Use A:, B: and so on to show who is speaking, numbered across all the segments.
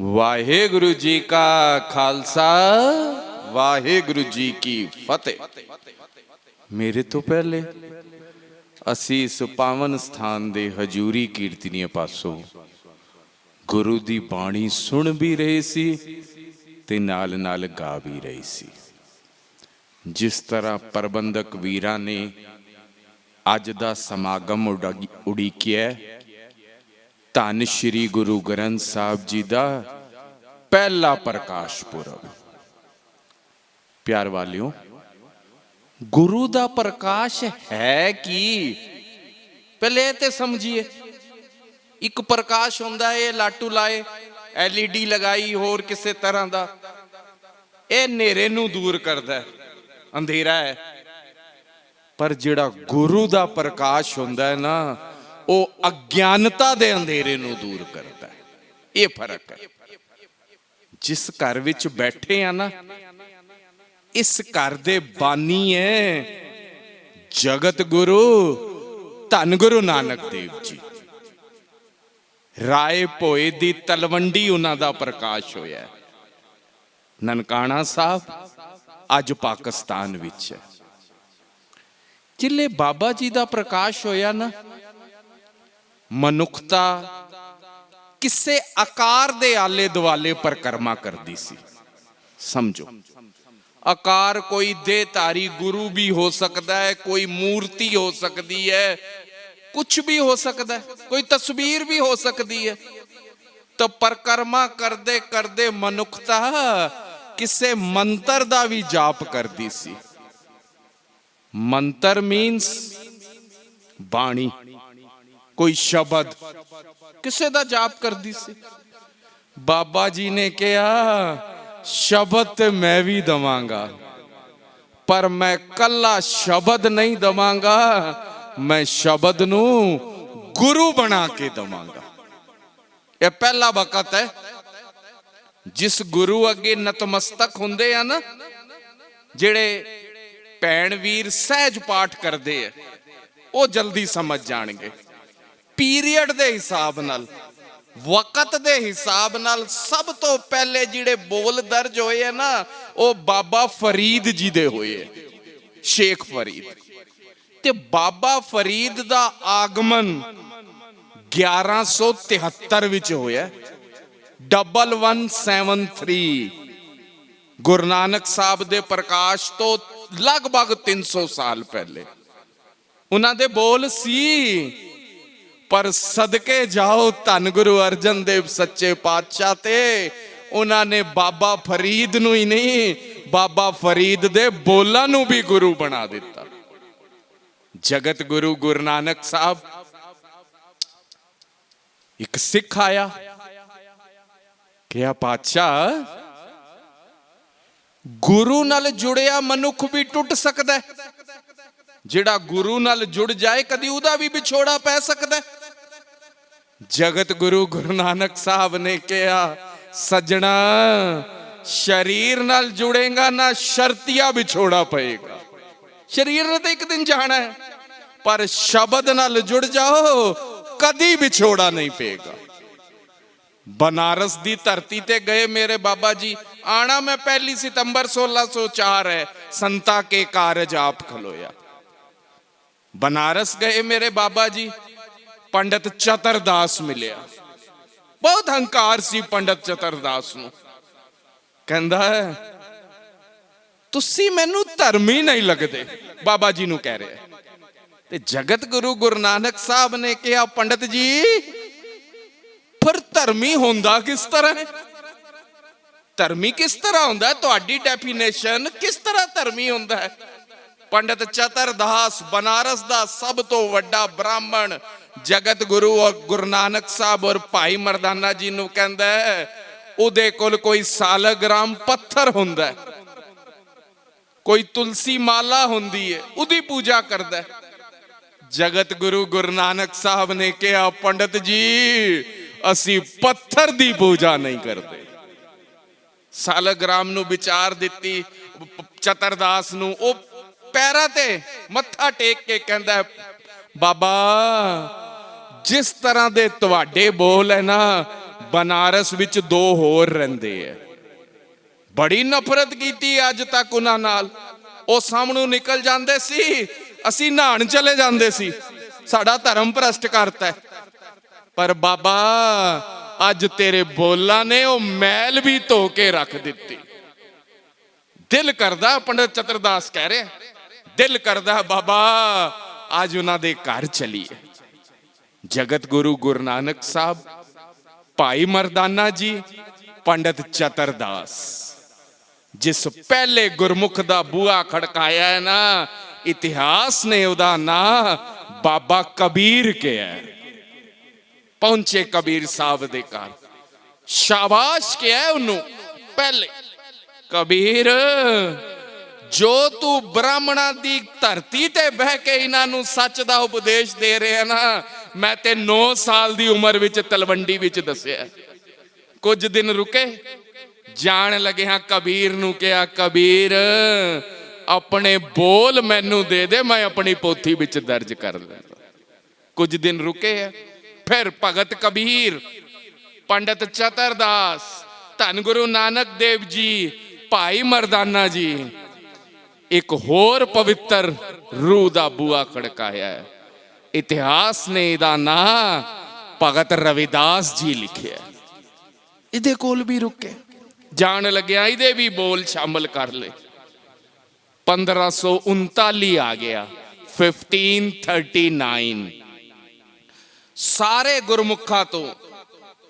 A: वाहेगुरु जी का खालसा वाहेगुरु जी की फतेह। मेरे तो पहले असी इस पावन स्थान दे हजूरी कीर्तनीय पासों गुरु दी बाणी सुन भी रहे सी ते नाल नाल गा भी रहे सी। जिस तरह प्रबंधक वीरां ने अज दा समागम उड़ीकिया धन श्री गुरु ग्रंथ साहब जी दा पहला प्रकाश पुरब। प्यार वालियों, गुरु दा प्रकाश है कि पहले ते समझिए। एक प्रकाश हुंदा है लाटू लाए LED लगाई होर किसी तरह दा, ये नेरे नू दूर करदा है, अंधेरा है। पर जिहड़ा गुरु दा प्रकाश हुंदा है ना, वो अज्ञानता दे अंधेरे नू दूर करता है। ये फर्क है। जिस घर विच बैठे हैं ना, इस घर दे बानी है जगत गुरु धन गुरु नानक देव जी। राय भोए दी तलवंडी उन्हां दा प्रकाश होया। ननकाना साहब अज पाकिस्तान विच है। जिले बाबा जी दा प्रकाश होया ना, मनुखता किसे आकार दे आले दुआले परिक्रमा करदी सी। समझो, आकार कोई देहधारी गुरु भी हो सकता है, कोई मूर्ति हो सकती है, कुछ भी हो सकता है, कोई तस्वीर भी हो सकती है। तो परिक्रमा करदे करदे मनुखता किसे मंत्र दा भी जाप करदी सी। मंत्र मीन्स बाणी, कोई शब्द किसे दा जाप करदी सी। बाबा जी ने कहा शब्द ते मैं भी दवांगा, पर मैं कल्ला शब्द नहीं दवांगा, मैं शब्द नू गुरु बना के दवांगा। यह पहला वक्त है। जिस गुरु अगे नतमस्तक हुंदे हैं ना, जेड़े भैन वीर सहज पाठ करते हैं, वो जल्दी समझ जाएंगे। पीरियड दे हिसाब नाल, वक्त दे हिसाब नाल सब तो पहले जिहड़े बोल दर्ज होए है ना, वो बाबा फरीद जी दे होए, शेख फरीद। ते बाबा फरीद दा आगमन 1173 विच होया। 1173 गुरु नानक साहब दे प्रकाश तो लगभग 300 साल पहले उन्हां दे बोल सी। पर सदके जाओ धन गुरु अर्जन देव सच्चे पातशाह ते उन्होंने बाबा फरीद नू ही नहीं, बाबा फरीद दे बोलां नू भी गुरु बना दिता। जगत गुरु गुरु नानक साहब, एक सिख आया, क्या पातशाह गुरु नाल जुड़िया मनुख भी टुट सकता है। जिहड़ा गुरु नाल जुड़ जाए कदी उहदा भी विछोड़ा पै सकता है। जगत गुरु गुरु नानक साहब ने कहा सजना, शरीर नाल जुड़ेगा ना शर्तिया विछोड़ा पएगा। शरीर ने तो एक दिन जाना है, पर शब्द नाल जुड़ जाओ कदी विछोड़ा नहीं पेगा। बनारस दी धरती ते गए मेरे बाबा जी। आना मैं 1 सितंबर 1604 है, संता के कारज आप खलोया। बनारस गए मेरे बाबा जी, पंडित चतरदास मिलिया। बहुत हंकार सी पंडित चतरदास नू। कहंदा है तुसी मैनू धर्मी नहीं लगदे, बाबा जी नू कह रहे। ते जगत गुरु गुरु नानक साहब ने कहा पंडित जी फिर धर्मी होंदा किस तरह है? धर्मी किस तरह होंदा है? तुहाडी डेफिनेशन किस तरह धर्मी होंदा है? पंडित चतरदास बनारस दा सब तो वड्डा ब्राह्मण जगत गुरु और गुरु नानक साहब और भाई मरदाना जी नू कहंदा है उहदे कोल कोई सालग्राम पत्थर हुंदा है, कोई तुलसी माला हुंदी है, उहदी पूजा करदा है। जगत गुरु गुरु नानक साहब ने कहा पंडित जी असी पत्थर दी पूजा नहीं करते। सालग्राम नू विचार दिती चतरदास नू, ओ पैरां ते मत्था टेक के कहंदा है बाबा जिस तरह दे तुहाडे बोल है ना, बनारस विच दो होर रहिंदे है। बड़ी नफरत की अज तक उन्हां नाल। ਉਹ ਸਾਹਮਣੋਂ ਨਿਕਲ ਜਾਂਦੇ ਸੀ, ਅਸੀਂ ਨਹਾਣ ਚਲੇ ਜਾਂਦੇ ਸੀ, ਸਾਡਾ ਧਰਮ ਭ੍ਰਸ਼ਟ ਕਰਤਾ। ਪਰ ਬਾਬਾ ਅੱਜ ਤੇਰੇ ਬੋਲਾਂ ਨੇ ਉਹ ਮੈਲ ਵੀ ਧੋ ਕੇ ਰੱਖ ਦਿੱਤੀ। ਦਿਲ ਕਰਦਾ, ਪੰਡਤ ਚਤਰਦਾਸ ਕਹਿ ਰਿਹਾ, ਦਿਲ ਕਰਦਾ ਬਾਬਾ ਅੱਜ ਉਹਨਾਂ ਦੇ ਘਰ ਚਲੀਏ। ਜਗਤ ਗੁਰੂ ਗੁਰੂ ਨਾਨਕ ਸਾਹਿਬ, ਭਾਈ ਮਰਦਾਨਾ ਜੀ, ਪੰਡਤ ਚਤਰਦਾਸ, जिस पहले गुरमुख दा बूहा खड़काया है ना, इतिहास ने उदा ना बाबा कबीर के है। पहुंचे कबीर साहब दे घर, शाबाश के है उन्हों पहले, कबीर जो तू ब्राह्मणा दी धरती ते बह के इन्हां नूं सच दा उपदेश दे रहे है ना, मैं ते 9 साल दी उम्र विच तलवंडी विच दस्या। कुछ दिन रुके, जान लगे हाँ कबीर नूं कहा, कबीर अपने बोल मैनू दे दे, मैं अपनी पोथी विच दर्ज कर लूंगा। कुछ दिन रुके है, फिर भगत कबीर, पंडित चतरदास, धन गुरु नानक देव जी, भाई मरदाना जी, एक होर पवित्र रूह दा बूहा खड़काया है। इतिहास ने इहदा नाम भगत रविदास जी लिखिया। इहदे कोल भी रुके, जान लग्या इहदे भी बोल शामिल कर ले। 1539 आ गया, 1539। सारे गुरमुखा तो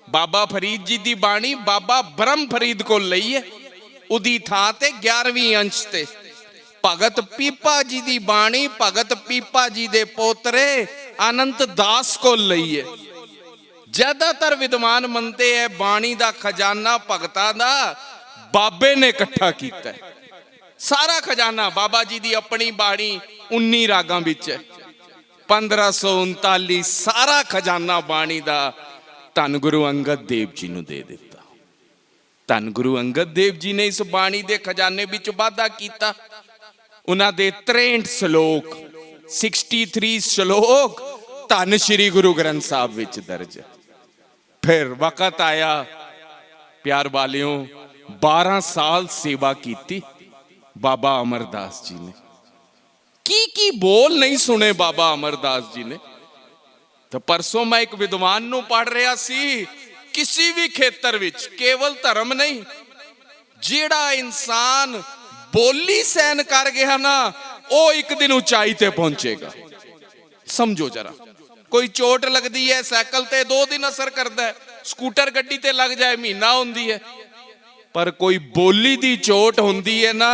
A: बाबा फरीद जी दी बाणी बाबा ब्रह्म फरीद को लई है, उदी थां ते 11वीं अंश ते भगत पीपा जी दी बाणी भगत पीपा जी दे पोतरे अनंत दास को लई है। ज्यादातर विद्वान मनते हैं बाणी दा खजाना भगतां दा बाबे ने इकट्ठा कीता है। सारा खजाना बाबा जी दी अपनी बाणी 19 रागां विच है। 1539 सारा खजाना बाणी दा धन गुरु अंगद देव जी नूं दे दिता। धन गुरु अंगद देव जी ने इस बाणी दे खजाने विच वाधा कीता। उन्हां दे 63 श्लोक, 63 श्लोक धन श्री गुरु ग्रंथ साहब विच दर्ज है। फिर वक्त आया, प्यार वालियों, 12 साल सेवा की बाबा अमरदास जी ने। की बोल नहीं सुने बाबा अमरदास जी ने। तो परसों मैं एक विद्वान नूं पढ़ रहा सी, किसी भी खेतर विच, केवल धर्म नहीं, जेड़ा इंसान बोली सहन कर गया ना, वो एक दिन ऊंचाई ते पहुंचेगा। समझो जरा, कोई चोट लगती है साइकिल ते 2 दिन असर करता है, स्कूटर गड्डी ते लग जाए महीना होंदी है, पर कोई बोली दी चोट होंदी है ना,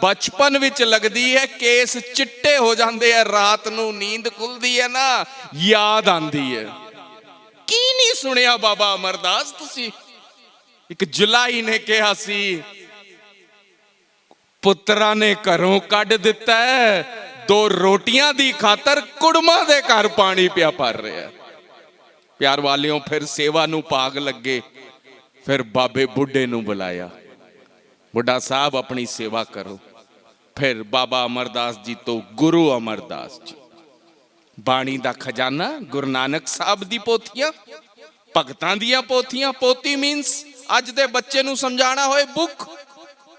A: बचपन विच लगदी है, केस चिट्टे हो जाते हैं, रात नूं नींद खुलदी है ना, याद आंदी है। की नहीं सुनिया बाबा अमरदास तुसी? एक जुलाई ने कहा सी, पुत्रा ने घरों कढ दिता है, 2 रोटियां दी खातर कुड़मा दे घर पानी पिया भर रहा। प्यार वालियों, फिर सेवा नूं भाग लगे। फिर बाबे बुढ़े नूं बुलाया, बुढ़ा साहब अपनी सेवा करो। फिर बाबा अमरदास जी तो गुरु अमरदास जी, बाणी दा खजाना, गुरु नानक साहब दी पोथियां, भगतां दियां पोथियां। पोथी मीनस अज दे बच्चे नूं समझाना होए बुक,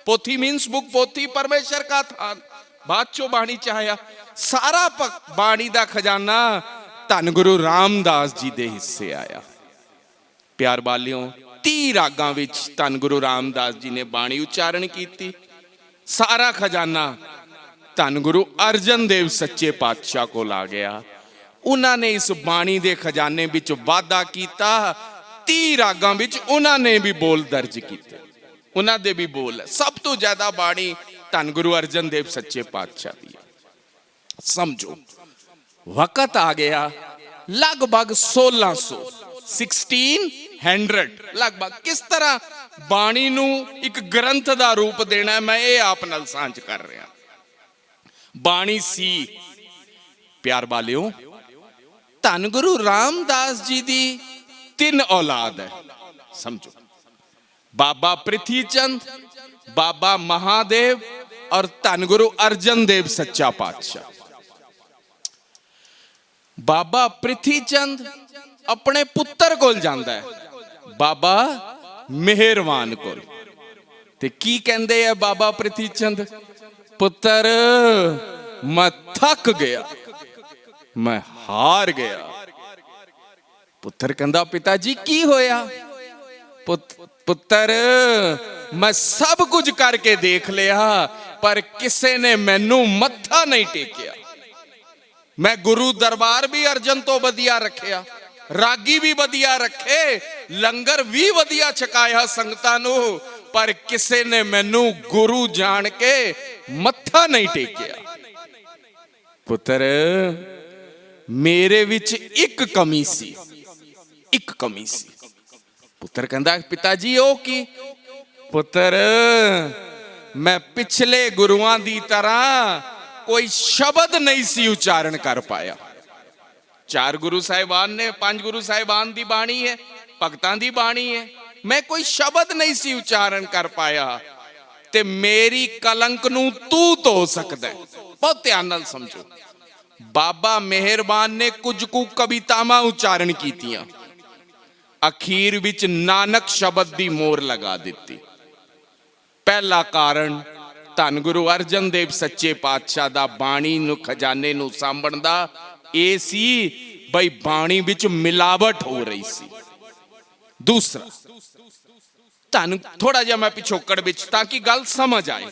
A: पोथी मीनस बुक, पोथी परमेश्वर का थान। बाद चो बाणी चाहया, सारा बाणी दा खजाना धन गुरु रामदास जी दे हिस्से आया। प्यार वालियों, 30 रागां विच धन गुरु रामदास जी ने बाणी उच्चारण की। सारा खजाना धन गुरु अर्जन देव सच्चे पातशाह को ला गया। उन्होंने इस बाणी दे खजाने विच वाधा कीता। 30 रागां विच उन्होंने भी बोल दर्ज किए, उन्होंने दे भी बोल है। सब तो ज्यादा बाणी धन गुरु अर्जन देव सच्चे पातशाह दी। समझो, वक्त आ गया लगभग 1600 लगभग किस तरह बाणी नूं एक ग्रंथ दा रूप देना है, मैं ये आप नाल सांझ कर रहा। बाणी सी, प्यार वालियों, धन गुरु रामदास जी दी 3 औलाद है। समझो, बाबा पृथ्वी चंद, बाबा महादेव और धन गुरु अर्जन देव सच्चा पातशाह। बाबा पृथ्वी चंद अपने पुत्र कोल जांदा है, ਬਾਬਾ ਮਿਹਰਬਾਨ ਕੋਲ। ਤੇ ਕੀ ਕਹਿੰਦੇ ਆ ਬਾਬਾ ਪ੍ਰਿਥੀ ਚੰਦ? ਪੁੱਤਰ ਮੈਂ ਥੱਕ ਗਿਆ, ਮੈਂ ਹਾਰ ਗਿਆ। ਪੁੱਤਰ ਕਹਿੰਦਾ ਪਿਤਾ ਜੀ ਕੀ ਹੋਇਆ? ਪੁੱਤਰ ਮੈਂ ਸਭ ਕੁਝ ਕਰਕੇ ਦੇਖ ਲਿਆ, ਪਰ ਕਿਸੇ ਨੇ ਮੈਨੂੰ ਮੱਥਾ ਨਹੀਂ ਟੇਕਿਆ। ਮੈਂ ਗੁਰੂ ਦਰਬਾਰ ਵੀ ਅਰਜਨ ਤੋਂ ਵਧੀਆ ਰੱਖਿਆ, ਰਾਗੀ ਵੀ ਵਧੀਆ ਰੱਖੇ, ਲੰਗਰ ਵੀ ਵਧੀਆ ਛਕਾਇਆ ਸੰਗਤਾਂ ਨੂੰ, ਪਰ ਕਿਸੇ ਨੇ ਮੈਨੂੰ ਗੁਰੂ ਜਾਣ ਕੇ ਮੱਥਾ ਨਹੀਂ ਟੇਕਿਆ। ਪੁੱਤਰ ਮੇਰੇ ਵਿੱਚ ਇੱਕ ਕਮੀ ਸੀ, ਇੱਕ ਕਮੀ ਸੀ। ਪੁੱਤਰ ਕਹਿੰਦਾ ਪਿਤਾ ਜੀ ਉਹ ਕੀ? ਪੁੱਤਰ ਮੈਂ ਪਿਛਲੇ ਗੁਰੂਆਂ ਦੀ ਤਰ੍ਹਾਂ ਕੋਈ ਸ਼ਬਦ ਨਹੀਂ ਸੀ ਉਚਾਰਨ ਕਰ ਪਾਇਆ। 4 ਗੁਰੂ ਸਾਹਿਬਾਨ ਨੇ, 5 ਗੁਰੂ ਸਾਹਿਬਾਨ ਦੀ ਬਾਣੀ ਹੈ, ਭਗਤਾਂ ਦੀ ਬਾਣੀ ਹੈ, ਮੈਂ ਕੋਈ ਸ਼ਬਦ ਨਹੀਂ ਸੀ ਉਚਾਰਨ ਕਰ ਪਾਇਆ। ਤੇ ਮੇਰੀ ਕਲੰਕ ਨੂੰ ਤੂੰ ਧੋ ਸਕਦਾ। ਬਹੁਤ ਧਿਆਨ ਨਾਲ ਸਮਝੋ। ਬਾਬਾ ਮਿਹਰਬਾਨ ਨੇ ਕੁਝ ਕੁ ਕਵਿਤਾਵਾਂ ਉਚਾਰਨ ਕੀਤੀਆਂ, ਅਖੀਰ ਵਿੱਚ ਨਾਨਕ ਸ਼ਬਦ ਦੀ ਮੋਹਰ ਲਗਾ ਦਿੱਤੀ। ਪਹਿਲਾ ਕਾਰਨ ਧੰਨ ਗੁਰੂ ਅਰਜਨ ਦੇਵ ਸੱਚੇ ਪਾਤਸ਼ਾਹ ਦਾ ਬਾਣੀ ਨੂੰ, ਖਜ਼ਾਨੇ ਨੂੰ ਸਾਂਭਣ ਦਾ ਇਹ ਸੀ ਬਈ ਬਾਣੀ ਵਿੱਚ ਮਿਲਾਵਟ ਹੋ ਰਹੀ ਸੀ। ਦੂਸਰਾ, ਧੰਨ, ਥੋੜਾ ਜਿਹਾ ਮੈਂ ਪਿਛੋਕੜ ਵਿੱਚ ਤਾਂ ਕਿ ਗੱਲ ਸਮਝ ਆਏ।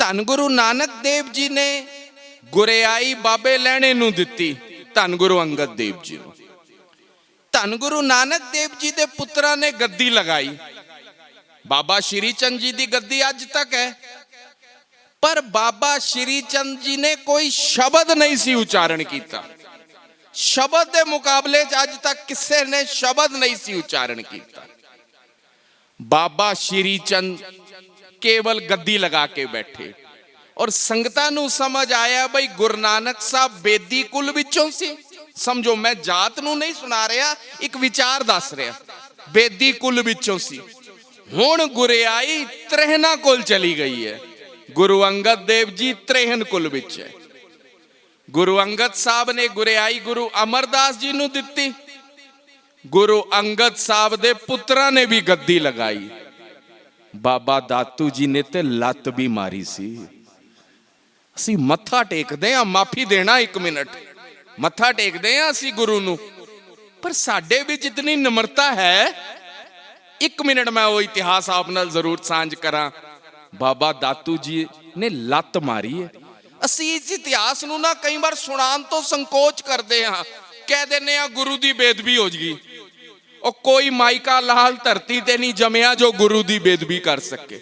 A: ਧੰਨ ਗੁਰੂ ਨਾਨਕ ਦੇਵ ਜੀ ਨੇ ਗੁਰਿਆਈ ਬਾਬੇ ਲਹਿਣੇ ਨੂੰ ਦਿੱਤੀ, ਧੰਨ ਗੁਰੂ ਅੰਗਦ ਦੇਵ ਜੀ ਨੂੰ। ਧੰਨ ਗੁਰੂ ਨਾਨਕ ਦੇਵ ਜੀ ਦੇ ਪੁੱਤਰਾਂ ਨੇ ਗੱਦੀ ਲਗਾਈ। ਬਾਬਾ ਸ਼੍ਰੀ ਚੰਦ ਜੀ ਦੀ ਗੱਦੀ ਅੱਜ ਤੱਕ ਹੈ, ਪਰ ਬਾਬਾ ਸ਼੍ਰੀ ਚੰਦ ਜੀ ਨੇ ਕੋਈ ਸ਼ਬਦ ਨਹੀਂ ਸੀ ਉਚਾਰਨ ਕੀਤਾ। ਸ਼ਬਦ ਦੇ ਮੁਕਾਬਲੇ 'ਚ ਅੱਜ ਤੱਕ ਕਿਸੇ ਨੇ ਸ਼ਬਦ ਨਹੀਂ ਸੀ ਉਚਾਰਨ ਕੀਤਾ। ਬਾਬਾ ਸ਼੍ਰੀ ਚੰਦ ਕੇਵਲ ਗੱਦੀ ਲਗਾ ਕੇ ਬੈਠੇ, ਔਰ ਸੰਗਤਾਂ ਨੂੰ ਸਮਝ ਆਇਆ ਬਈ ਗੁਰੂ ਨਾਨਕ ਸਾਹਿਬ ਬੇਦੀ ਕੁਲ ਵਿੱਚੋਂ ਸੀ। ਸਮਝੋ, ਮੈਂ ਜਾਤ ਨੂੰ ਨਹੀਂ ਸੁਣਾ ਰਿਹਾ, ਇੱਕ ਵਿਚਾਰ ਦੱਸ ਰਿਹਾ। ਬੇਦੀ ਕੁਲ ਵਿੱਚੋਂ ਸੀ। ਹੁਣ ਗੁਰਿਆਈ ਤ੍ਰਹਿਣਾ ਕੋਲ ਚਲੀ ਗਈ ਹੈ। ਗੁਰੂ ਅੰਗਦ ਦੇਵ ਜੀ ਤ੍ਰਹਿਣ ਕੁਲ ਵਿੱਚ ਹੈ। ਗੁਰੂ ਅੰਗਦ ਸਾਹਿਬ ਨੇ ਗੁਰਿਆਈ ਗੁਰੂ ਅਮਰਦਾਸ ਜੀ ਨੂੰ ਦਿੱਤੀ। ਗੁਰੂ ਅੰਗਦ ਸਾਹਿਬ ਦੇ ਪੁੱਤਰਾਂ ਨੇ ਵੀ ਗੱਦੀ ਲਗਾਈ। ਬਾਬਾ ਦਾਤੂ ਜੀ ਨੇ ਤੇ ਲੱਤ ਵੀ ਮਾਰੀ ਸੀ। ਅਸੀਂ ਮੱਥਾ ਟੇਕਦੇ ਹਾਂ, ਮਾਫੀ ਦੇਣਾ 1 ਮਿੰਟ, ਮੱਥਾ ਟੇਕਦੇ ਹਾਂ ਅਸੀਂ ਗੁਰੂ ਨੂੰ, ਪਰ ਸਾਡੇ ਵਿੱਚ ਇਤਨੀ ਨਿਮਰਤਾ ਹੈ। 1 ਮਿੰਟ ਮੈਂ ਉਹ ਇਤਿਹਾਸ ਆਪ ਨਾਲ ਜ਼ਰੂਰ ਸਾਂਝ ਕਰਾਂ। ਬਾਬਾ ਦਾਤੂ ਜੀ ਨੇ ਲੱਤ ਮਾਰੀ ਹੈ। ਅਸੀਂ ਇਸ ਇਤਿਹਾਸ ਨੂੰ ਨਾ ਕਈ ਵਾਰ ਸੁਣਾਉਣ ਤੋਂ ਸੰਕੋਚ ਕਰਦੇ ਹਾਂ, ਕਹਿ ਦਿੰਦੇ ਹਾਂ ਗੁਰੂ ਦੀ ਬੇਦਬੀ ਹੋ ਜਗੀ। ਉਹ ਕੋਈ ਮਾਈਕਾ ਲਾਲ ਧਰਤੀ ਤੇ ਨਹੀਂ ਜੰਮਿਆ ਜੋ ਗੁਰੂ ਦੀ ਬੇਦਬੀ ਕਰ ਸਕੇ।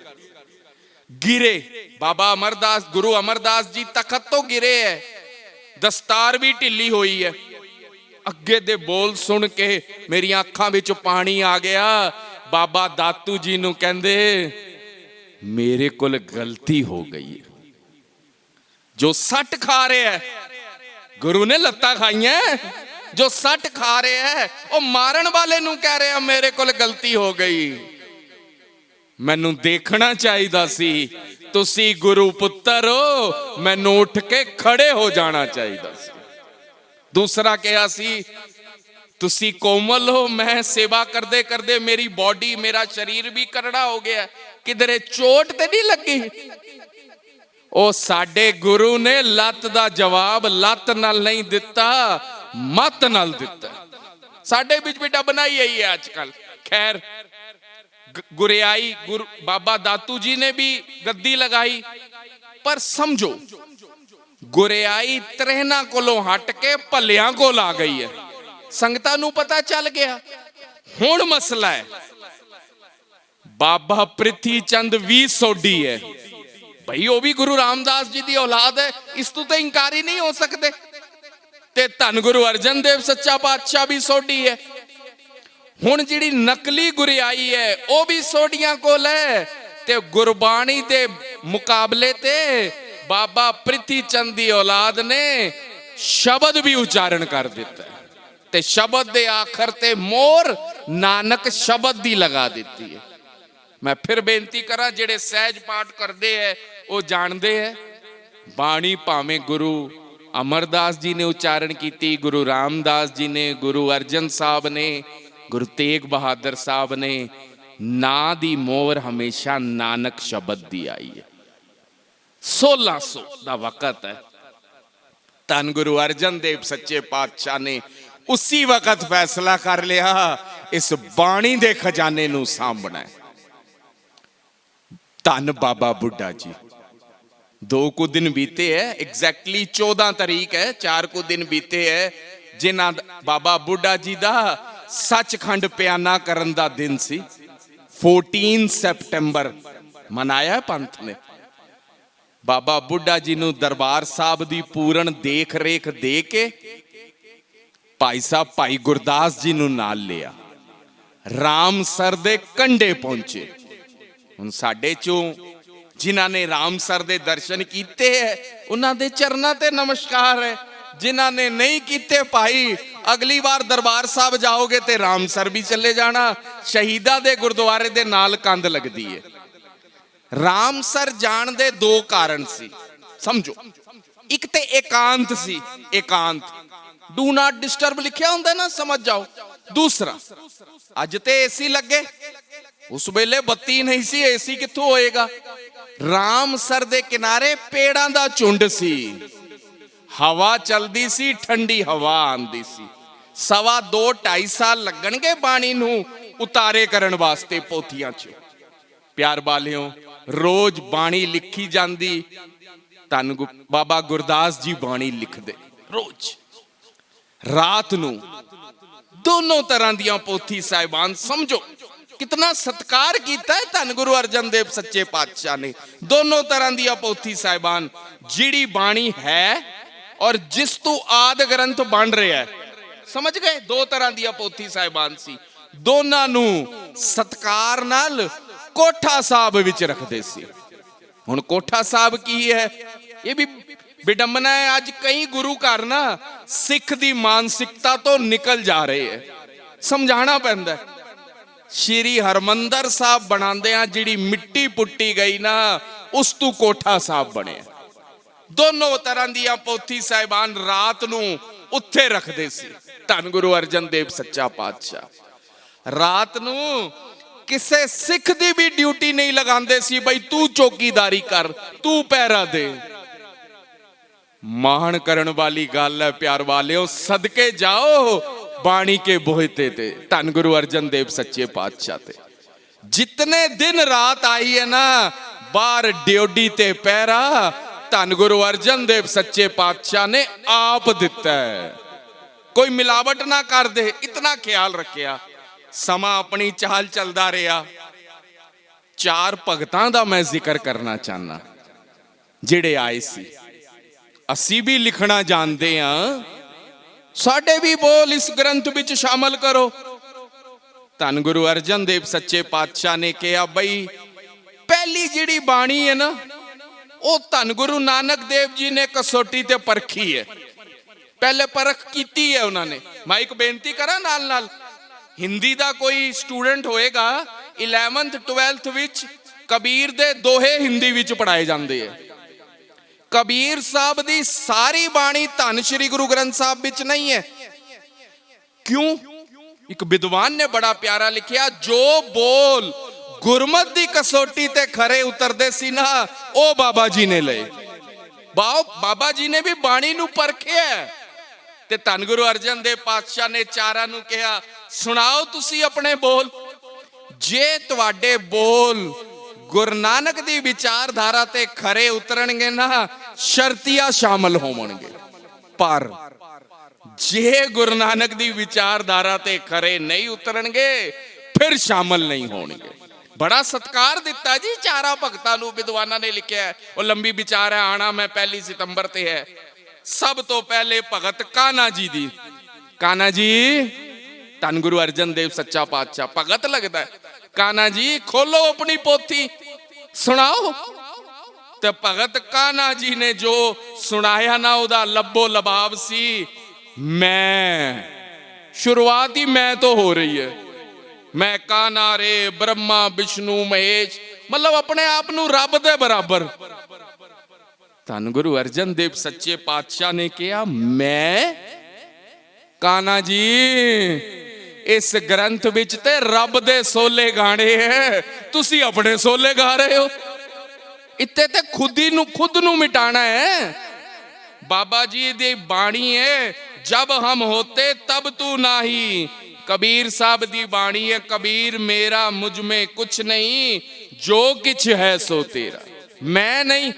A: ਗਿਰੇ ਬਾਬਾ ਅਮਰਦਾਸ, ਗੁਰੂ ਅਮਰਦਾਸ ਜੀ ਤਖਤ ਤੋਂ ਗਿਰੇ ਹੈ, ਦਸਤਾਰ ਵੀ ਢਿੱਲੀ ਹੋਈ ਹੈ। ਅੱਗੇ ਦੇ ਬੋਲ ਸੁਣ ਕੇ ਮੇਰੀਆਂ ਅੱਖਾਂ ਵਿੱਚ ਪਾਣੀ ਆ ਗਿਆ। ਬਾਬਾ ਦਾਤੂ ਜੀ ਨੂੰ ਕਹਿੰਦੇ ਮੇਰੇ ਕੋਲ ਗਲਤੀ ਹੋ ਗਈ ਹੈ। ਜੋ ਸੱਟ ਖਾ ਰਿਹਾ ਹੈ, ਗੁਰੂ ਨੇ ਲੱਤਾਂ ਖਾਈਆਂ, ਜੋ ਸੱਟ ਖਾ ਰਿਹਾ ਹੈ ਉਹ ਮਾਰਨ ਵਾਲੇ ਨੂੰ ਕਹਿ ਰਿਹਾ ਮੇਰੇ ਕੋਲ ਗਲਤੀ ਹੋ ਗਈ। ਮੈਨੂੰ ਦੇਖਣਾ ਚਾਹੀਦਾ ਸੀ, ਤੁਸੀਂ ਗੁਰੂ ਪੁੱਤਰ ਹੋ, ਮੈਨੂੰ ਉੱਠ ਕੇ ਖੜੇ ਹੋ ਜਾਣਾ ਚਾਹੀਦਾ ਸੀ। ਦੂਸਰਾ ਕਿਹਾ ਸੀ ਤੁਸੀਂ ਕੋਮਲ ਹੋ, ਮੈਂ ਸੇਵਾ ਕਰਦੇ ਕਰਦੇ ਮੇਰੀ ਬਾਡੀ, ਮੇਰਾ ਸਰੀਰ ਵੀ ਕਰੜਾ ਹੋ ਗਿਆ, ਕਿਧਰੇ ਚੋਟ ਤੇ ਨਹੀਂ ਲੱਗੀ। ਉਹ ਸਾਡੇ ਗੁਰੂ ਨੇ ਲੱਤ ਦਾ ਜਵਾਬ ਲੱਤ ਨਾਲ ਨਹੀਂ ਦਿੱਤਾ, ਮੱਤ ਨਾਲ ਦਿੱਤਾ। ਸਾਡੇ ਵਿੱਚ ਵੀ ਡੱਬਣਾ ਹੀ ਹੈ ਅੱਜ ਕੱਲ। ਖੈਰ, ਗੁਰਿਆਈ ਗੁਰੂ ਬਾਬਾ ਦਾਤੂ ਜੀ ਨੇ ਵੀ ਗੱਦੀ ਲਗਾਈ, ਪਰ ਸਮਝੋ ਗੁਰਿਆਈ ਤ੍ਰਹਿਣਾ ਕੋਲੋਂ ਹਟ ਕੇ ਭੱਲਿਆਂ ਕੋਲ ਆ ਗਈ ਹੈ। ਸੰਗਤਾਂ ਨੂੰ ਪਤਾ ਚੱਲ ਗਿਆ। ਹੁਣ ਮਸਲਾ ਹੈ, ਬਾਬਾ ਪ੍ਰਿਥੀ ਚੰਦ ਵੀ ਸੋਢੀ ਹੈ ਭਾਈ, ਉਹ ਵੀ ਗੁਰੂ ਰਾਮਦਾਸ ਜੀ ਦੀ ਔਲਾਦ ਹੈ, ਇਸ ਤੋਂ ਤਾਂ ਇਨਕਾਰੀ ਨਹੀਂ ਹੋ ਸਕਦੇ। ਤੇ ਧੰਨ ਗੁਰੂ ਅਰਜਨ ਦੇਵ ਸੱਚਾ ਪਾਤਸ਼ਾਹ ਵੀ ਸੋਢੀ ਹੈ। ਹੁਣ ਜਿਹੜੀ ਨਕਲੀ ਗੁਰਿਆਈ ਹੈ ਉਹ ਵੀ ਸੋਢੀਆਂ ਕੋਲ ਹੈ, ਤੇ ਗੁਰਬਾਣੀ ਦੇ ਮੁਕਾਬਲੇ ਤੇ ਬਾਬਾ ਪ੍ਰਿਥੀ ਚੰਦ ਦੀ ਔਲਾਦ ਨੇ ਸ਼ਬਦ ਵੀ ਉਚਾਰਨ ਕਰ ਦਿੱਤਾ, ਤੇ ਸ਼ਬਦ ਦੇ ਆਖਰ ਤੇ ਮੋਹਰ ਨਾਨਕ ਸ਼ਬਦ ਦੀ ਲਗਾ ਦਿੱਤੀ ਹੈ। ਮੈਂ ਫਿਰ ਬੇਨਤੀ ਕਰਾਂ, ਜਿਹੜੇ ਸਹਿਜ ਪਾਠ ਕਰਦੇ ਹੈ ਉਹ ਜਾਣਦੇ ਹੈ, ਬਾਣੀ ਭਾਵੇਂ ਗੁਰੂ ਅਮਰਦਾਸ ਜੀ ਨੇ ਉਚਾਰਨ ਕੀਤੀ, ਗੁਰੂ ਰਾਮਦਾਸ ਜੀ ਨੇ, ਗੁਰੂ ਅਰਜਨ ਸਾਹਿਬ ਨੇ, ਗੁਰੂ ਤੇਗ ਬਹਾਦਰ ਸਾਹਿਬ ਨੇ ਨਾਂ ਦੀ ਮੋਹਰ ਹਮੇਸ਼ਾ ਨਾਨਕ ਸ਼ਬਦ ਦੀ ਆਈ ਹੈ। 1600 ਦਾ ਵਕਤ ਹੈ। ਧੰਨ ਗੁਰੂ ਅਰਜਨ ਦੇਵ ਸੱਚੇ ਪਾਤਸ਼ਾਹ ਨੇ ਉसी ਵਕਤ ਫੈਸਲਾ ਕਰ ਲਿਆ ਇਸ ਬਾਣੀ ਦੇ ਖਜ਼ਾਨੇ ਨੂੰ ਸਾਂਭਣਾ ਹੈ। ਧੰਨ ਬਾਬਾ ਬੁੱਢਾ ਜੀ। 2 ਕੁ ਦਿਨ ਬੀਤੇ है, एग्जैक्टली 14 तारीख है, 4 ਕੁ ਦਿਨ ਬੀਤੇ है ਜਿਨ੍ਹਾਂ ਬਾਬਾ ਬੁੱਢਾ ਜੀ ਦਾ ਸੱਚਖੰਡ ਪਿਆਨਾ ਕਰਨ ਦਾ ਦਿਨ ਸੀ। 14 ਸੈਪਟੈਂਬਰ ਮਨਾਇਆ ਪੰਥ ਨੇ। ਬਾਬਾ ਬੁੱਢਾ ਜੀ ਨੂੰ ਦਰਬਾਰ ਸਾਹਿਬ ਦੀ ਪੂਰਨ ਦੇਖ ਰੇਖ ਦੇ ਕੇ ਭਾਈ ਸਾਹਿਬ ਭਾਈ ਗੁਰਦਾਸ ਜੀ ਨੂੰ ਨਾਲ ਲਿਆ, ਰਾਮਸਰ ਦੇ ਕੰਢੇ ਪਹੁੰਚੇ। ਹੁਣ ਸਾਡੇ ਚੋਂ ਜਿਨ੍ਹਾਂ ਨੇ ਰਾਮਸਰ ਦੇ ਦਰਸ਼ਨ ਕੀਤੇ ਹੈ ਉਹਨਾਂ ਦੇ ਚਰਨਾਂ ਤੇ ਨਮਸਕਾਰ ਹੈ। ਜਿਨ੍ਹਾਂ ਨੇ ਨਹੀਂ ਕੀਤੇ ਭਾਈ, ਅਗਲੀ ਵਾਰ ਦਰਬਾਰ ਸਾਹਿਬ ਜਾਓਗੇ ਤੇ ਰਾਮਸਰ ਵੀ ਚਲੇ ਜਾਣਾ। ਸ਼ਹੀਦਾਂ ਦੇ ਗੁਰਦੁਆਰੇ ਦੇ ਨਾਲ ਕੰਧ ਲੱਗਦੀ ਹੈ। ਰਾਮਸਰ ਜਾਣ ਦੇ 2 ਕਾਰਨ ਸੀ, ਸਮਝੋ। ਇੱਕ ਤੇ ਇਕਾਂਤ ਸੀ, ਇਕਾਂਤ, ਡੂ ਨਾਟ ਡਿਸਟਰਬ ਲਿਖਿਆ ਹੁੰਦਾ ਨਾ, ਸਮਝ ਜਾਓ। ਦੂਸਰਾ, ਅੱਜ ਤੇ ਏਸੀ ਲੱਗੇ, ਉਸ ਵੇਲੇ ਬੱਤੀ ਨਹੀਂ ਸੀ, ਏਸੀ ਕਿੱਥੋਂ ਹੋਏਗਾ। ਰਾਮਸਰ ਦੇ ਕਿਨਾਰੇ ਪੇੜਾਂ ਦਾ ਝੁੰਡ ਸੀ, ਹਵਾ ਚਲਦੀ ਸੀ, ਠੰਡੀ ਹਵਾ ਆਂਦੀ ਸੀ। 2.5 ਸਾਲ ਲੱਗਣਗੇ ਬਾਣੀ ਨੂੰ ਉਤਾਰੇ ਕਰਨ ਵਾਸਤੇ ਪੋਥੀਆਂ 'ਚ। ਪਿਆਰ ਵਾਲਿਓ, ਰੋਜ਼ ਬਾਣੀ ਲਿਖੀ ਜਾਂਦੀ। ਧੰਨ ਬਾਬਾ ਗੁਰਦਾਸ ਜੀ ਬਾਣੀ ਲਿਖਦੇ ਰੋਜ਼। ਰਾਤ ਨੂੰ ਦੋਨੋਂ ਤਰ੍ਹਾਂ ਦੀਆਂ ਪੋਥੀ ਸਾਹਿਬਾਨ, ਸਮਝੋ कितना सत्कार किया है धन गुरु अर्जन देव सच्चे पातशाह ने। दोनों तरह दी पोथी साहिबान जिहड़ी बाणी है और जिस तू आद ग्रंथ बन रहा है, समझ गए। 2 तरह दी पोथी साहिबान सी। दोनों नू सत्कार नाल कोठा साहब विच रखदे सी। हुण कोठा साहब की है, ये भी विडंबना है। अज कई गुरु घर ना सिख दी मानसिकता तो निकल जा रहे हैं, समझाना पैंदा है। श्री हरमंदर साहब बनाते हैं, जिहड़ी मिट्टी पुट्टी गई ना उस तू कोठा साहब बने। दोनों तरह दियां पोथी साहिबान रात नू उत्थे रखदे सी। धन गुरु अर्जन देव सच्चा पातशाह रात नू किसे सिख दी भी ड्यूटी नहीं लगांदे सी, बई तू चौकीदारी कर, तू पहरा दे। मान करन वाली गल है प्यार वालियो, सदके जाओ बाणी के बोहते थे धन गुरु अर्जन देव सच्चे पातशाह थे। जितने दिन रात आई है ना बाहर ड्योडी ते पहरा धन गुरु अर्जन देव सच्चे पातशाह ने आप दिता है। कोई मिलावट ना कर दे, इतना ख्याल रखिया। समा अपनी चाल चलदा रहा। 4 भगतां दा मैं जिक्र करना चाहना जिहड़े आए सी। असी भी लिखना जानते हैं, साडे भी बोल इस ग्रंथ विच शामिल करो। धन गुरु अर्जन देव सच्चे पातशाह ने कहा बई पहली जिहड़ी बाणी है ना वो धन गुरु नानक देव जी ने कसौटी ते परखी है। पहले परख कीती है उन्होंने। मैं एक बेनती करा नाल नाल, हिंदी दा कोई स्टूडेंट होएगा 11th 12th विच कबीर दे दोहे हिंदी विच पढ़ाए जाते हैं। कबीर साहब दी सारी बाणी धन श्री गुरु ग्रंथ साहब विच नहीं है। क्यों? एक विद्वान ने बड़ा प्यारा लिखिया, जो बोल गुरमत दी कसौटी ते खरे उतरदे सी ना ओ बाबा जी ने लए। बाबा जी ने भी बाणी नू परखिया ते धन गुरु अर्जन देव पातशाह ने चारा नू कहा, सुनाओ तुसी अपने बोल। जे तुहाडे बोल गुरु नानक दी विचारधारा ते खरे उतरनगे ना शर्तिया शामिल होवणगे, पर जे गुरु नानक दी विचारधारा ते खरे नहीं उतरनगे फिर शामिल नहीं होणगे। बड़ा सत्कार दिता जी 4 भगतां नू विद्वानां ने लिखिया है। वो लंबी विचार है, आना मैं 1 सितंबर ते है। सब तो पहले भगत कान्हा जी दी। कान्हा जी धन गुरु अर्जन देव सच्चा पातशाह भगत लगता है। कान्हा जी खोलो अपनी पोथी सुनाओ। तो भगत कान्हा जी ने जो सुनाया ना उदा लब्बो लबाब सी। मैं शुरुआत ही मैं तो हो रही है। मैं कान्हा रे ब्रह्मा विष्णु महेश, मतलब अपने आप नू रब दे बराबर। धन गुरु अर्जन देव सच्चे पातशाह ने कहा, मैं कान्हा जी इस ग्रंथ विच ते रब दे सोले गाने है, तुसी अपने सोले गा रहे हो। इत्ते ते खुद नू मिटाना है। बाबा जी दी बाणी है, जब हम होते तब तू नाही। कबीर साहब दी बाणी है, कबीर मेरा मुझ में कुछ नहीं, जो किछ है सो तेरा। मैं नहीं,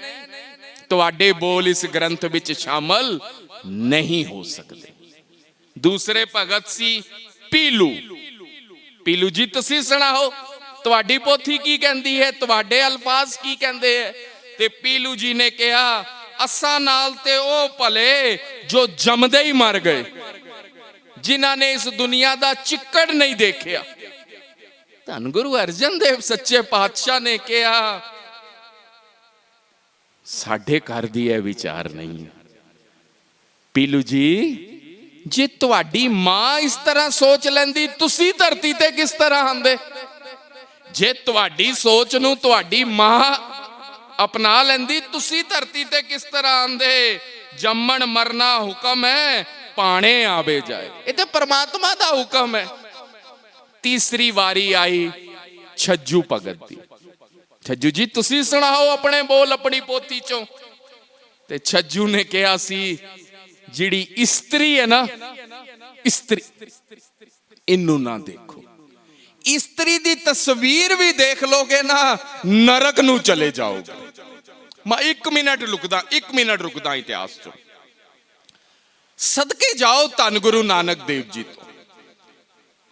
A: तुहाडे बोल इस ग्रंथ विच शामिल नहीं हो सकते। दूसरे भगत सी पीलू। पीलू जी तुसी सुनाओ, तुहाडी पोथी की कहंदी है, तुहाडे अल्फाज की कहंदे है? ते पीलू जी ने कहा, असां नाल ते ओ भले जो जमदे ही मर गए, जिन्हां ने इस दुनिया दा चिक्कड़ नहीं देखिया। धन गुरु अर्जन देव सच्चे पातशाह ने कहा, साडे घर दी यह विचार नहीं है। पीलू जी, जे तुहाडी मां इस तरह सोच लैंदी, तुसी धरती ते किस तरह आंदे? जे तुहाडी सोच नूं तुहाडी मां अपना लैंदी, तुसी धरती ते किस तरह आंदे? जम्मण मरना हुक्म है, पाने आवे जाए, ये तो परमात्मा दा हुक्म है। तीसरी वारी आई छज्जू भगत दी। छज्जू जी तुसी सुनाओ अपने बोल अपनी पोथी चों। ते छज्जू ने कहा सी, जिहड़ी इस्त्री है ना, इस्त्री इनू ना देखो। इस्त्री दी तस्वीर भी देख लोगे ना, नरक नू चले जाओगे। मैं 1 मिनट रुकदा इतिहास चो। सदके जाओ धन गुरु नानक देव जी तो।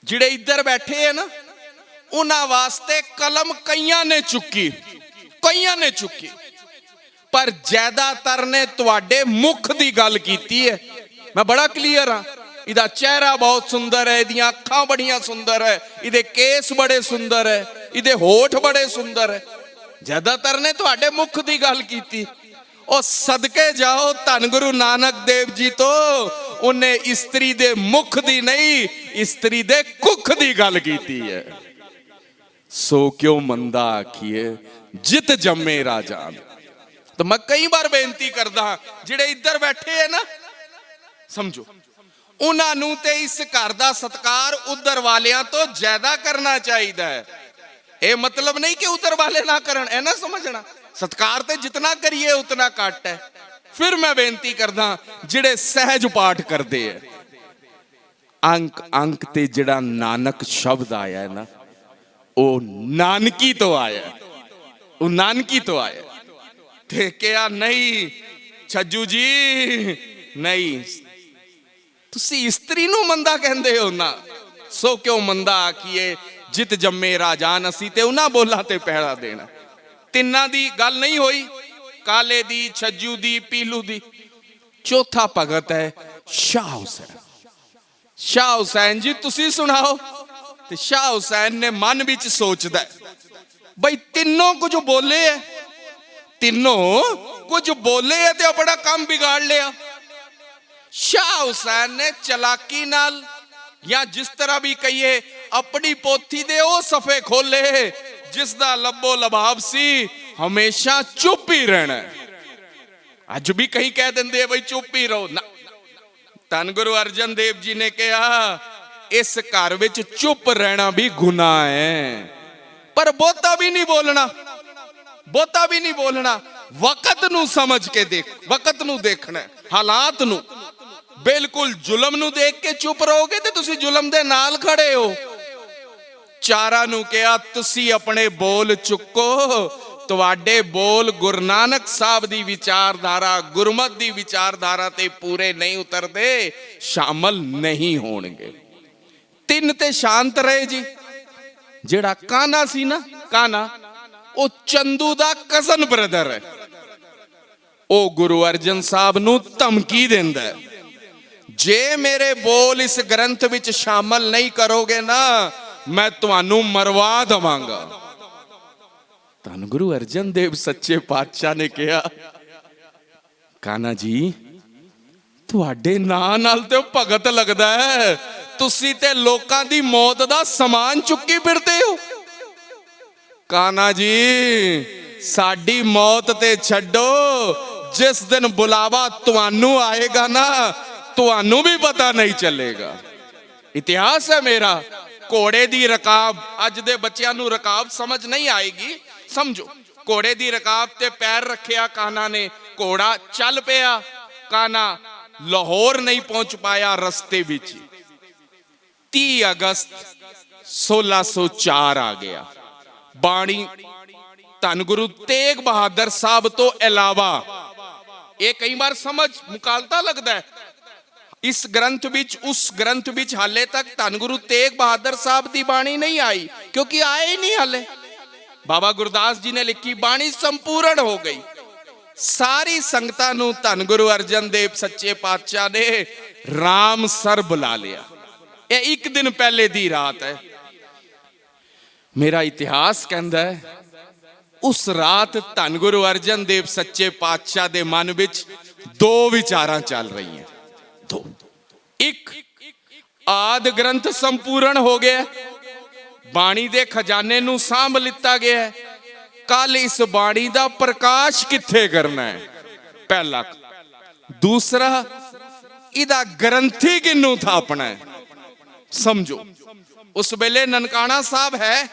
A: जिहड़े इधर बैठे है ना, उन्हां वास्ते कलम कईयां ने चुकी, पर ज्यादातर ने तुहाडे मुख दी गल कीती है। मैं बड़ा क्लीयर हाँ, इहदा चेहरा बहुत सुंदर है, इहदियां अखां बड़ियां सुंदर है, इहदे केस बड़े सुंदर है, इहदे होठ बड़े सुंदर है। ज्यादातर ने तुहाडे मुख दी गल कीती। और सदके जाओ धन गुरु नानक देव जी तो, उन्हें इस्त्री दे मुख दी नहीं, इस्त्री दे कुख दी गल कीती है। सो क्यों मंदा आखिए जित जम्मे राजान। तो मैं कई बार बेनती करदा, जिहड़े इधर बैठे है ना, समझो उन्हां नूं ते इस घर दा सत्कार उधर वालियां तो ज्यादा करना चाहिए है। ये मतलब नहीं कि उधर वाले ना करन, है ना समझना। सत्कार ते जितना करिए उतना घट है। फिर मैं बेनती करदा, जिहड़े सहज पाठ करते हैं, अंक ते जिहड़ा नानक शब्द आया है ना, वो नानकी तो आया, वो नानकी तो आया। ते क्या नहीं छज्जू जी, नहीं तुसी इस्त्री नूं मंदा कहंदे हो ना। सो क्यों मंदा आखिए जित जम्मे राजान। असी ते उन्हां बोलां ते पहरा देना। तिन्ना दी गल नहीं होई, काले दी, छज्जू दी, पीलू दी। चौथा भगत है शाह हुसैन। शाह हुसैन जी तुसी सुनाओ। ते शाह हुसैन ने मन विच सोचदा है, भाई तीनों कुछ बोले है, तीनों कुछ बोले है ते अपना काम बिगाड़ लिया। शाह हुसैन ने चलाकी नाल, या जिस तरह भी कहिए, अपनी पोथी दे ओ सफे खोले जिसदा लबो लबाब सी हमेशा चुप ही रहना। अज भी कहीं कह देंगे भाई चुप ही रहो ना। धन गुरु अर्जन देव जी ने कहा, इस घर विच चुप रहना भी गुनाह है, पर बहुता भी नहीं बोलना, बहुता भी नहीं बोलना। वक्त नू समझ के देख, वक्त नू देखना, हालात नू। बिल्कुल जुलम नू देख के चुप रहोगे तो तुसी जुलम दे नाल खड़े हो। चारा नू कहा, तुसी अपने बोल चुको, तुहाडे बोल गुरु नानक साहब दी विचारधारा, गुरमत दी विचारधारा ते पूरे नहीं उतरदे, शामिल नहीं होणगे। तीन ते शांत रहे जी। जेड़ा काना सी ना, काना ओ चंदू दा कजन ब्रदर है। ओ गुरु अर्जन साहब नू धमकी देंदा है, जे मेरे बोल इस ग्रंथ विच शामिल नहीं करोगे ना, मैं तुहानू मरवा दवांगा। धन गुरु अर्जन देव सच्चे पातशाह ने कहा, काना जी तुहाडे नां नाल ते भगत लगदा है, तुसी ते लोकां दी मौत दा समान चुक्की फिरदे हो। काना जी साडी मौत ते छड्डो, जिस दिन बुलावा तुहानू आएगा ना, तुहानू भी पता नहीं चलेगा। ਇਤਿਹਾਸ ਹੈ ਮੇਰਾ। ਘੋੜੇ ਦੀ ਰਕਾਬ, ਅੱਜ ਦੇ ਬੱਚਿਆਂ ਨੂੰ ਰਕਾਬ ਸਮਝ ਨਹੀਂ ਆਏਗੀ, ਸਮਝੋ। ਘੋੜੇ ਦੀ ਰਕਾਬ ਤੇ ਪੈਰ ਰੱਖਿਆ ਕਾਨਾ ਨੇ, ਘੋੜਾ ਚੱਲ ਪਿਆ, ਕਾਨਾ ਲਾਹੌਰ ਨਹੀਂ ਪਹੁੰਚ ਪਾਇਆ, ਰਸਤੇ ਵਿੱਚ 30 ਅਗਸਤ 1604 ਆ ਗਿਆ। ਬਾਣੀ ਧੰਨ ਗੁਰੂ ਤੇਗ ਬਹਾਦਰ ਸਾਹਿਬ ਤੋਂ ਇਲਾਵਾ, ਇਹ ਕਈ ਵਾਰ ਸਮਝ ਮੁਕਾਲਤਾ ਲੱਗਦਾ ਹੈ, ਇਸ ਗ੍ਰੰਥ ਵਿੱਚ ਉਸ ਗ੍ਰੰਥ ਵਿੱਚ ਹਾਲੇ ਤੱਕ ਧੰਨ ਗੁਰੂ ਤੇਗ ਬਹਾਦਰ ਸਾਹਿਬ ਦੀ ਬਾਣੀ ਨਹੀਂ ਆਈ, ਕਿਉਂਕਿ ਆਏ ਹੀ ਨਹੀਂ ਹਾਲੇ। ਬਾਬਾ ਗੁਰਦਾਸ ਜੀ ਨੇ ਲਿਖੀ ਬਾਣੀ ਸੰਪੂਰਨ ਹੋ ਗਈ। ਸਾਰੀ ਸੰਗਤਾਂ ਨੂੰ ਧੰਨ ਗੁਰੂ ਅਰਜਨ ਦੇਵ ਸੱਚੇ ਪਾਤਸ਼ਾਹ ਨੇ ਰਾਮਸਰ ਬੁਲਾ ਲਿਆ। ਇਹ ਇੱਕ ਦਿਨ ਪਹਿਲੇ ਦੀ ਰਾਤ ਹੈ। ਮੇਰਾ ਇਤਿਹਾਸ ਕਹਿੰਦਾ ਹੈ ਉਸ ਰਾਤ ਧੰਨ ਗੁਰੂ ਅਰਜਨ ਦੇਵ ਸੱਚੇ ਪਾਤਸ਼ਾਹ ਦੇ ਮਨ ਵਿੱਚ ਦੋ ਵਿਚਾਰਾਂ ਚੱਲ ਰਹੀਆਂ। ਦੋ, ਇੱਕ ਆਦ ਗ੍ਰੰਥ ਸੰਪੂਰਨ ਹੋ ਗਿਆ, ਬਾਣੀ ਦੇ ਖਜ਼ਾਨੇ ਨੂੰ ਸਾਂਭ ਲਿੱਤਾ ਗਿਆ, ਕੱਲ ਇਸ ਬਾਣੀ ਦਾ ਪ੍ਰਕਾਸ਼ ਕਿੱਥੇ ਕਰਨਾ ਹੈ, ਪਹਿਲਾ। ਦੂਸਰਾ, ਇਹਦਾ ਗ੍ਰੰਥੀ ਕਿਹਨੂੰ ਥਾਪਣਾ ਹੈ। ਸਮਝੋ, ਉਸ ਵੇਲੇ ਨਨਕਾਣਾ ਸਾਹਿਬ ਹੈ,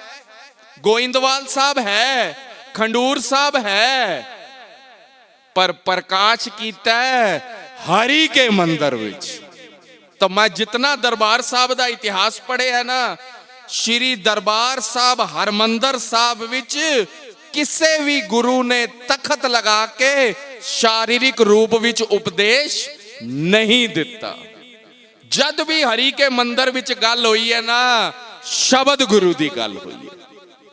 A: ਗੋਇੰਦਵਾਲ ਸਾਹਿਬ ਹੈ, ਖੰਡੂਰ ਸਾਹਿਬ ਹੈ, ਪਰ ਪ੍ਰਕਾਸ਼ ਕੀਤਾ ਹਰੀ ਕੇ ਮੰਦਰ ਵਿੱਚ। ਤਾਂ ਮੈਂ ਜਿਤਨਾ ਦਰਬਾਰ ਸਾਹਿਬ ਦਾ ਇਤਿਹਾਸ ਪੜ੍ਹਿਆ ਨਾ, ਸ਼੍ਰੀ ਦਰਬਾਰ ਸਾਹਿਬ ਹਰਮੰਦਰ ਸਾਹਿਬ ਵਿੱਚ ਕਿਸੇ ਵੀ ਗੁਰੂ ਨੇ ਤਖਤ ਲਗਾ ਕੇ ਸ਼ਾਰੀਰਿਕ ਰੂਪ ਵਿੱਚ ਉਪਦੇਸ਼ ਨਹੀਂ ਦਿੱਤਾ। ਜਦ ਵੀ ਹਰੀ ਕੇ ਮੰਦਰ ਵਿੱਚ ਗੱਲ ਹੋਈ ਹੈ ਨਾ, ਸ਼ਬਦ ਗੁਰੂ ਦੀ ਗੱਲ ਹੋਈ ਹੈ,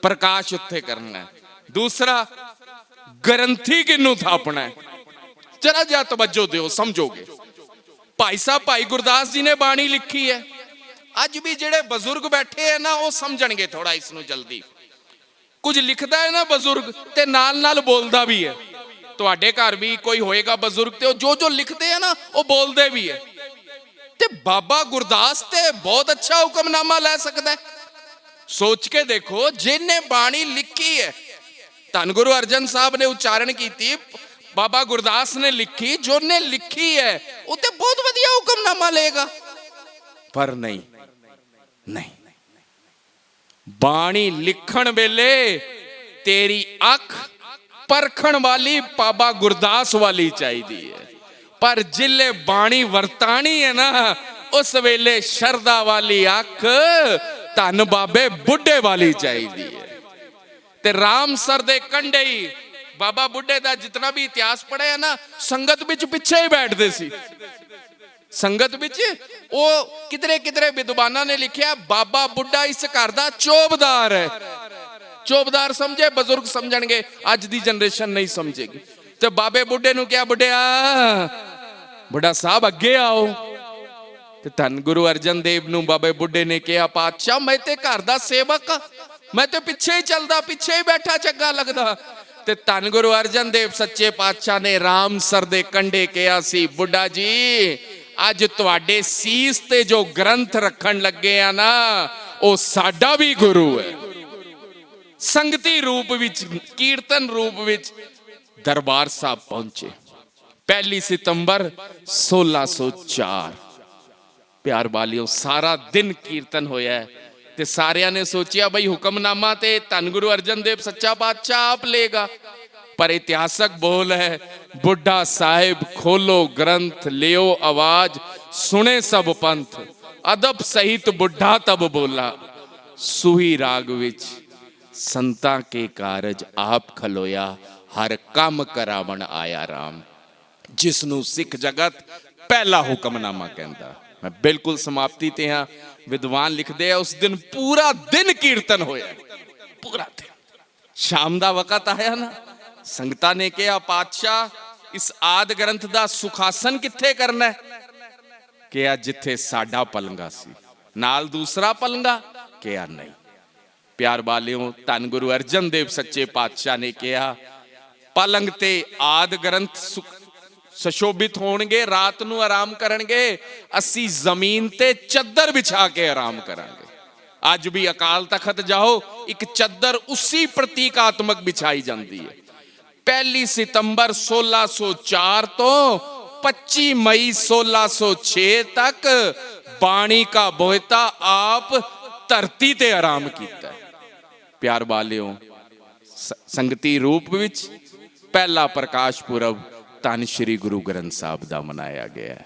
A: ਪ੍ਰਕਾਸ਼ ਉੱਥੇ ਕਰਨਾ ਹੈ। ਦੂਸਰਾ, ਗ੍ਰੰਥੀ ਕਿਹਨੂੰ ਥਾਪਣਾ ਹੈ, ਜਰਾ ਜਿਹਾ ਤਵੱਜੋ ਦਿਓ, ਸਮਝੋਗੇ। ਭਾਈ ਸਾਹਿਬ ਭਾਈ ਗੁਰਦਾਸ ਜੀ ਨੇ ਬਾਣੀ ਲਿਖੀ ਹੈ। ਅੱਜ ਵੀ ਜਿਹੜੇ ਬਜ਼ੁਰਗ ਬੈਠੇ ਹੈ ਨਾ, ਉਹ ਸਮਝਣਗੇ ਥੋੜਾ ਇਸ ਨੂੰ ਜਲਦੀ। ਕੁਝ ਲਿਖਦਾ ਹੈ ਨਾ ਬਜ਼ੁਰਗ, ਤੇ ਨਾਲ ਨਾਲ ਬੋਲਦਾ ਵੀ ਹੈ। ਤੁਹਾਡੇ ਘਰ ਵੀ ਕੋਈ ਹੋਏਗਾ ਬਜ਼ੁਰਗ, ਤੇ ਉਹ ਜੋ ਲਿਖਦੇ ਹੈ ਨਾ, ਉਹ ਬੋਲਦੇ ਵੀ ਹੈ। ਤੇ ਬਾਬਾ ਗੁਰਦਾਸ ਤੇ ਬਹੁਤ ਅੱਛਾ ਹੁਕਮਨਾਮਾ ਲੈ ਸਕਦਾ ਹੈ। ਸੋਚ ਕੇ ਦੇਖੋ, ਜਿਹਨੇ ਬਾਣੀ ਲਿਖੀ ਹੈ, ਧੰਨ ਗੁਰੂ ਅਰਜਨ ਸਾਹਿਬ ਨੇ ਉਚਾਰਨ ਕੀਤੀ, ਬਾਬਾ ਗੁਰਦਾਸ ਨੇ ਲਿਖੀ, ਜੋ ਨੇ ਲਿਖੀ ਹੈ ਉਹ ਤੇ ਬਹੁਤ ਵਧੀਆ ਹੁਕਮਨਾਮਾ ਲਏਗਾ। ਪਰ ਨਹੀਂ, ਬਾਣੀ ਲਿਖਣ ਵੇਲੇ ਤੇਰੀ ਅੱਖ ਪਰਖਣ ਵਾਲੀ ਬਾਬਾ ਗੁਰਦਾਸ ਵਾਲੀ ਚਾਹੀਦੀ ਹੈ, ਪਰ ਜਿਲੇ ਬਾਣੀ ਵਰਤਾਣੀ ਹੈ ਨਾ, ਉਸ ਵੇਲੇ ਸ਼ਰਧਾ ਵਾਲੀ ਅੱਖ ਧੰਨ ਬਾਬੇ ਬੁੱਢੇ ਵਾਲੀ ਚਾਹੀਦੀ ਹੈ। ਤੇ ਰਾਮਸਰ ਦੇ ਕੰਢੇ ਹੀ ਬਾਬਾ ਬੁੱਢੇ ਦਾ ਜਿਤਨਾ ਵੀ ਇਤਿਹਾਸ ਪੜਿਆ ਨਾ, ਸੰਗਤ ਵਿੱਚ ਪਿੱਛੇ ਹੀ ਬੈਠਦੇ ਸੀ। ਸੰਗਤ ਵਿੱਚ ਉਹ ਕਿਧਰੇ ਵਿਦਵਾਨਾਂ ਨੇ ਲਿਖਿਆ, ਬਾਬਾ ਬੁੱਢਾ ਇਸ ਘਰ ਦਾ ਚੌਬਦਾਰ ਹੈ। ਚੌਬਦਾਰ ਸਮਝੇ ਬਜ਼ੁਰਗ ਸਮਝਣਗੇ, ਅੱਜ ਦੀ ਜਨਰੇਸ਼ਨ ਨਹੀਂ ਸਮਝੇਗੀ। ਤੇ ਬਾਬੇ ਬੁੱਢੇ ਨੂੰ ਕਿਹਾ, ਬੁੱਢਾ ਸਾਹਿਬ ਅੱਗੇ ਆਓ। ਤੇ ਧੰਨ ਗੁਰੂ ਅਰਜਨ ਦੇਵ ਨੂੰ ਬਾਬੇ ਬੁੱਢੇ ਨੇ ਕਿਹਾ, ਪਾਤਸ਼ਾਹ ਮੈਂ ਤੇ ਘਰ ਦਾ ਸੇਵਕ, ਮੈਂ ਤੇ ਪਿੱਛੇ ਹੀ ਚੱਲਦਾ, ਪਿੱਛੇ ਹੀ ਬੈਠਾ ਚੰਗਾ ਲੱਗਦਾ। ਤੇ ਧੰਨ ਗੁਰੂ ਅਰਜਨ ਦੇਵ ਸੱਚੇ ਪਾਤਸ਼ਾਹ ਨੇ ਰਾਮਸਰ ਦੇ ਕੰਢੇ ਕਿਹਾ ਸੀ, ਬੁੱਢਾ ਜੀ ਅੱਜ ਤੁਹਾਡੇ ਸੀਸ ਤੇ ਜੋ ਗ੍ਰੰਥ ਰੱਖਣ ਲੱਗੇ ਆ ਨਾ, ਉਹ ਸਾਡਾ ਵੀ ਗੁਰੂ ਹੈ। ਸੰਗਤੀ ਰੂਪ ਵਿੱਚ, ਕੀਰਤਨ ਰੂਪ ਵਿੱਚ ਦਰਬਾਰ ਸਾਹਿਬ ਪਹੁੰਚੇ। 1 ਸਤੰਬਰ 1604। ਪਿਆਰ ਵਾਲਿਓ, ਸਾਰਾ ਦਿਨ ਕੀਰਤਨ ਹੋਇਆ ਤੇ ਸਾਰਿਆਂ ਨੇ ਸੋਚਿਆ ਬਈ ਹੁਕਮਨਾਮਾ ਤੇ ਧੰਨ ਗੁਰੂ ਅਰਜਨ ਦੇਵ ਸੱਚਾ ਪਾਤਸ਼ਾਹ ਆਪ ਲੇਗਾ। ਪਰ ਇਤਿਹਾਸਕ ਬੋਲ ਹੈ, ਬੁੱਢਾ ਸਾਹਿਬ ਖੋਲੋ ਗ੍ਰੰਥ, ਲਿਓ ਆਵਾਜ਼, ਸੁਣੇ ਸਭ ਪੰਥ, ਅਦਬ ਸਹਿਤ ਬੁੱਢਾ ਤਬ ਬੋਲਾ, ਸੂਹੀ ਰਾਗ ਵਿੱਚ ਸੰਤਾਂ ਕੇ ਕਾਰਜ ਆਪ ਖਲੋਇਆ, ਹਰ ਕੰਮ ਕਰਾਵਣ ਆਇਆ ਰਾਮ, ਜਿਸ ਨੂੰ ਸਿੱਖ ਜਗਤ ਪਹਿਲਾ ਹੁਕਮਨਾਮਾ ਕਹਿੰਦਾ। ਮੈਂ ਬਿਲਕੁਲ ਸਮਾਪਤੀ ਤੇ ਹਾਂ। ਵਿਦਵਾਨ ਲਿਖਦੇ ਆ, ਉਸ ਦਿਨ ਪੂਰਾ ਦਿਨ ਕੀਰਤਨ ਹੋਇਆ, ਪੂਰਾ ਦਿਨ। ਸ਼ਾਮ ਦਾ ਵਕਤ ਆਇਆ ਨਾ, ਸੰਗਤਾਂ ਨੇ ਕਿਹਾ, ਪਾਤਸ਼ਾਹ ਇਸ ਆਦ ਗ੍ਰੰਥ ਦਾ ਸੁਖਾਸਨ ਕਿੱਥੇ ਕਰਨਾ ਹੈ? ਕਿਹਾ ਜਿੱਥੇ ਸਾਡਾ ਪਲੰਗਾ ਸੀ। ਨਾਲ ਦੂਸਰਾ ਪਲੰਗਾ? ਕਿਹਾ ਨਹੀਂ। ਪਿਆਰ ਵਾਲਿਓ, ਧੰਨ ਗੁਰੂ ਅਰਜਨ ਦੇਵ ਸੱਚੇ ਪਾਤਸ਼ਾਹ ਨੇ ਕਿਹਾ, ਪਲੰਗ ਤੇ ਆਦ ਗ੍ਰੰਥ ਸੁਸ਼ੋਭਿਤ ਹੋਣਗੇ, ਰਾਤ ਨੂੰ ਆਰਾਮ ਕਰਨਗੇ, ਅਸੀਂ ਜ਼ਮੀਨ ਤੇ ਚੱਦਰ ਵਿਛਾ ਕੇ ਆਰਾਮ ਕਰਾਂਗੇ। ਅੱਜ ਵੀ ਅਕਾਲ ਤਖਤ ਜਾਓ, ਇੱਕ ਚੱਦਰ ਉਸੇ ਪ੍ਰਤੀਕਾਤਮਕ ਵਿਛਾਈ ਜਾਂਦੀ ਹੈ। 1 ਸਤੰਬਰ 1604 ਤੋਂ 25 ਮਈ 1606 ਤੱਕ बाणी का बोहता आप धरती ते आराम कीता है। प्यार वालियों, संगती रूप विच पहला प्रकाश पुरब धन श्री गुरु ग्रंथ साहब का मनाया गया है।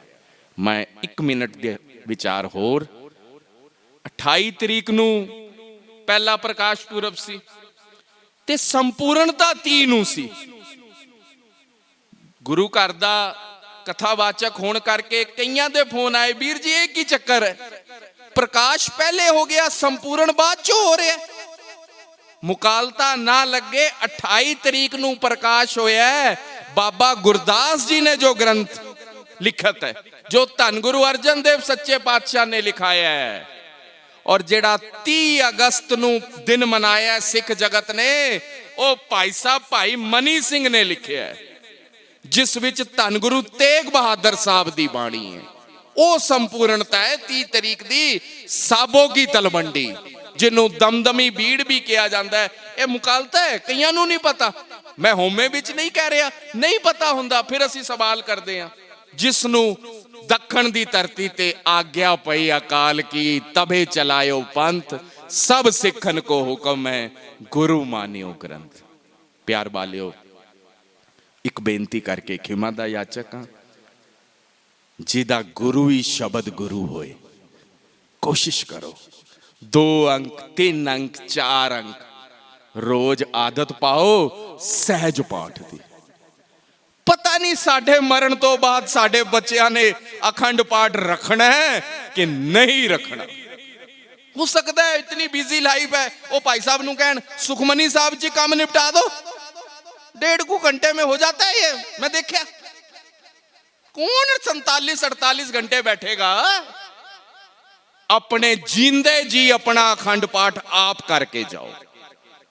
A: मैं 1 मिनट के विचार होर 28 तरीक नूं पहला प्रकाश पुरब सी ते संपूर्णता 30 नूं सी। गुरु घर दा कथावाचक होने करके कईयां दे फोन आए, वीर जी ये की चक्कर है, प्रकाश पहले हो गया संपूर्ण बाद चो हो रहा है। मुकालता ना लगे, 28 तरीक नूं प्रकाश होया है। बाबा गुरदास जी ने जो ग्रंथ लिखत है, जो धन गुरु अर्जन देव सच्चे पातशाह ने लिखाया है, और जेड़ा 30 अगस्त नूं दिन मनाया सिख जगत ने, ओ भाई साहब भाई मनी सिंह ने लिखिया है, जिस विच धन गुरु तेग बहादुर साहब दी बाणी है। ओ संपूर्णता है 30 तरीक दी साबो की तलवंडी, जिन्हों दमदमी भीड़ भी किया जाता है। यह मुकालता है, कईयां नूं नहीं पता। मैं होमे विच नहीं कह रहा, नहीं पता हुंदा, फिर असीं सवाल करते हैं। जिसनूं दखण दी धरती ते आग्या पई अकाल की, तबे चलायो पंथ, सब सिखन को हुक्म है, गुरु मानियो ग्रंथ। प्यार वालियो, एक बेनती करके खिमा दा याचक हां, जिदा गुरु ही शब्द गुरु होए, कोशिश करो 2 अंक 3 अंक 4 अंक रोज आदत पाओ सहज पाठ दी। पता नहीं साढ़े मरण तो बाद साढ़े बच्चों ने अखंड पाठ रखना है कि नहीं रखना। हो सकता है इतनी बिजी लाइफ है, वो भाई साहब नूं कहन सुखमनी साहब जी काम निपटा दो, 1.5 घंटे में हो जाता है ये। मैं देखा कौन 47-48 घंटे बैठेगा। अपने जींदे जी अपना अखंड पाठ आप करके जाओ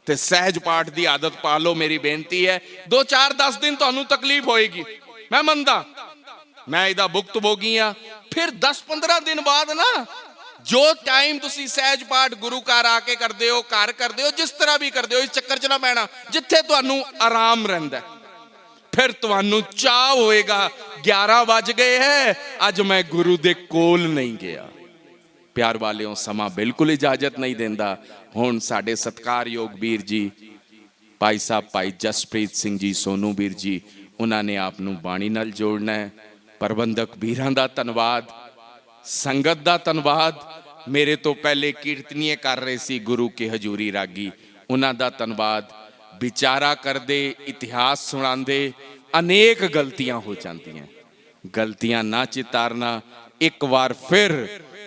A: ते सहज पाठ की आदत पा लो। मेरी बेनती है, 2 4 10 दिन तुहानू तकलीफ होएगी, मैं मनदा, मैं इहदा भुगतभोगी हां। फिर 10-15 दिन बाद ना, जो टाइम तुसी सहज पाठ गुरु घर आके करदे हो, घर करदे हो, जिस तरह भी करदे हो, इस चक्कर च ना पैना जिथे तुहानू आराम रहिंदा। फिर तुहानू चाह होएगा 11 बज गए हैं, अज मैं गुरु दे कोल नहीं गया। प्यार वालियों, समा बिल्कुल इजाजत नहीं देंदा। हुण साडे सत्कारयोग वीर जी भाई साहब भाई जसप्रीत सिंह जी सोनू वीर जी, उन्होंने आप नूं बाणी नाल जोड़ना है। प्रबंधक वीरां दा धन्नवाद, संगत दा धन्नवाद। मेरे तो पहले कीर्तनीय कर रहे सी गुरु के हजूरी रागी, उन्हां दा धन्नवाद। विचारा करदे, इतिहास सुणांदे, अनेक गलतियां हो जांदियां, गलतियां ना चितारना। एक बार फिर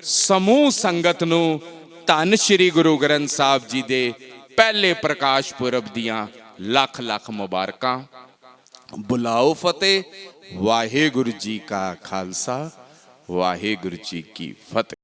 A: समूह संगत नूं धन श्री गुरु ग्रंथ साहब जी दे पहले प्रकाश पुरब दियां लख लख मुबारकां। बुलाओ फतेह। वाहेगुरु जी का खालसा, वाहेगुरु जी की फतेह।